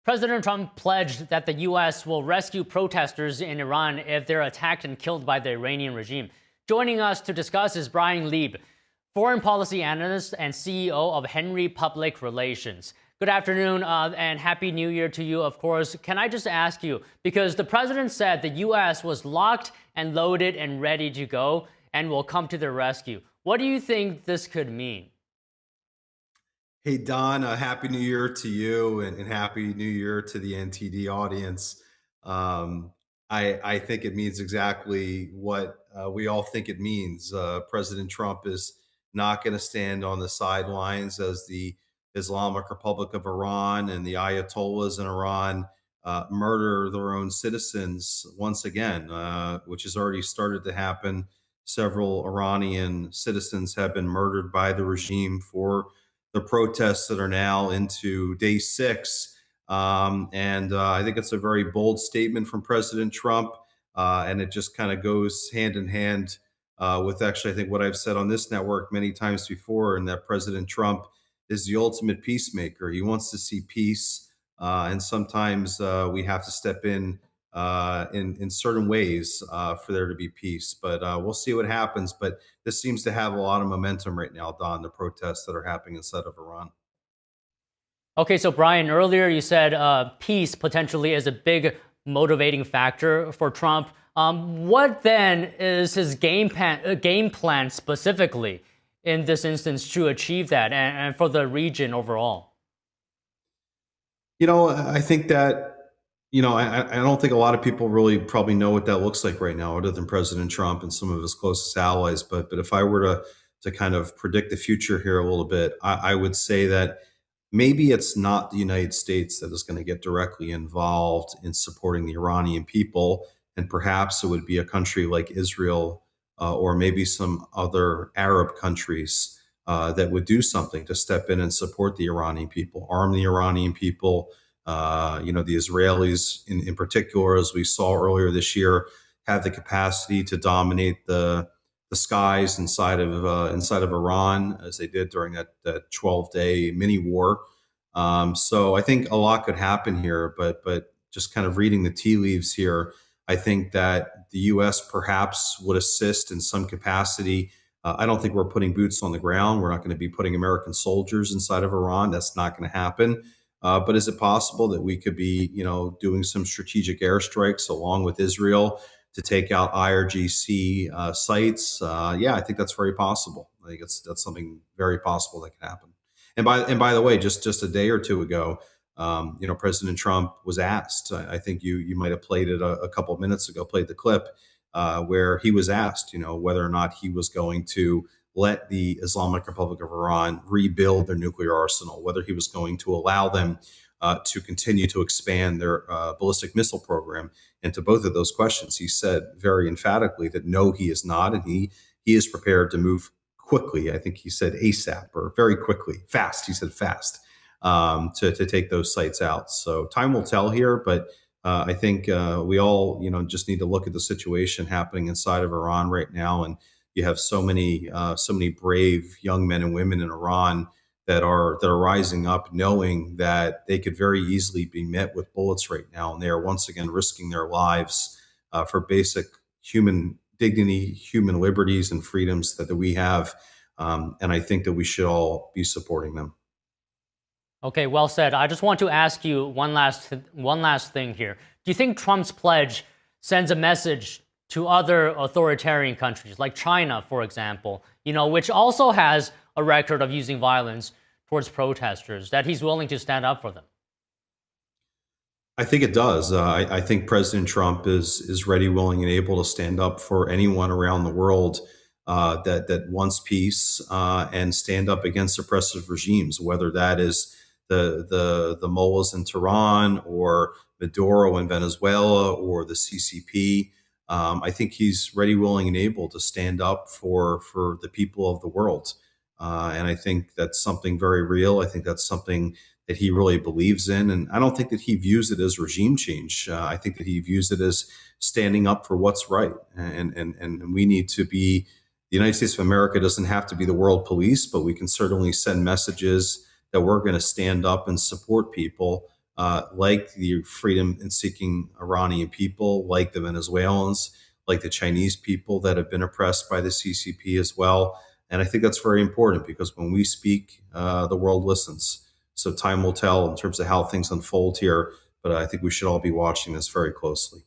President Trump pledged that the U.S. will rescue protesters in Iran if they're attacked and killed by the Iranian regime. Joining us to discuss is Brian Lieb, foreign policy analyst and CEO of Henry Public Relations. Good afternoon and Happy New Year to you, of course. Can I just ask you, because the president said the U.S. was locked and loaded and ready to go and will come to their rescue. What do you think this could mean? Hey, Don, Happy New Year to you and Happy New Year to the NTD audience. I think it means exactly what we all think it means. President Trump is not going to stand on the sidelines as the Islamic Republic of Iran and the Ayatollahs in Iran murder their own citizens once again, which has already started to happen. Several Iranian citizens have been murdered by the regime for the protests that are now into day 6. I think it's a very bold statement from President Trump. And it just kind of goes hand in hand with actually, I think, what I've said on this network many times before, and that President Trump is the ultimate peacemaker. He wants to see peace. And sometimes we have to step in certain ways for there to be peace. But we'll see what happens. But this seems to have a lot of momentum right now, Don, the protests that are happening inside of Iran. Okay, so Brian, earlier you said peace potentially is a big motivating factor for Trump. What then is his game plan specifically in this instance to achieve that and for the region overall? I think that I don't think a lot of people really probably know what that looks like right now, other than President Trump and some of his closest allies. But if I were to kind of predict the future here a little bit, I would say that maybe it's not the United States that is going to get directly involved in supporting the Iranian people, and perhaps it would be a country like Israel or maybe some other Arab countries that would do something to step in and support the Iranian people, arm the Iranian people. The Israelis in particular, as we saw earlier this year, have the capacity to dominate the skies inside of Iran, as they did during that 12-day mini war. So I think a lot could happen here, but just kind of reading the tea leaves here, I think that the U.S. perhaps would assist in some capacity. I don't think we're putting boots on the ground. We're not going to be putting American soldiers inside of Iran. That's not going to happen. But is it possible that we could be, doing some strategic airstrikes along with Israel to take out IRGC sites? Yeah, I think that's very possible. I think that's something very possible that can happen. And by the way, just a day or two ago, President Trump was asked. I think you might have played it a couple of minutes ago. Played the clip where he was asked, whether or not he was going to let the Islamic Republic of Iran rebuild their nuclear arsenal, whether he was going to allow them to continue to expand their ballistic missile program. And to both of those questions, he said very emphatically that no, he is not. And he is prepared to move quickly. I think he said ASAP, or very quickly, fast. He said fast to take those sites out. So time will tell here, but I think we all, just need to look at the situation happening inside of Iran right now. And you have so many brave young men and women in Iran that are rising up, knowing that they could very easily be met with bullets right now, and they are once again risking their lives for basic human dignity, human liberties, and freedoms that we have. And I think that we should all be supporting them. Okay, well said. I just want to ask you one last thing here. Do you think Trump's pledge sends a message to other authoritarian countries like China, for example, which also has a record of using violence towards protesters, that he's willing to stand up for them? I think it does. I think President Trump is ready, willing, and able to stand up for anyone around the world that wants peace and stand up against oppressive regimes, whether that is the mullahs in Tehran or Maduro in Venezuela or the CCP. I think he's ready, willing, and able to stand up for the people of the world. And I think that's something very real. I think that's something that he really believes in. And I don't think that he views it as regime change. I think that he views it as standing up for what's right. And we need to be, the United States of America doesn't have to be the world police, but we can certainly send messages that we're going to stand up and support people like the freedom and seeking Iranian people, like the Venezuelans, like the Chinese people that have been oppressed by the CCP as well. And I think that's very important because when we speak, the world listens. So time will tell in terms of how things unfold here, but I think we should all be watching this very closely.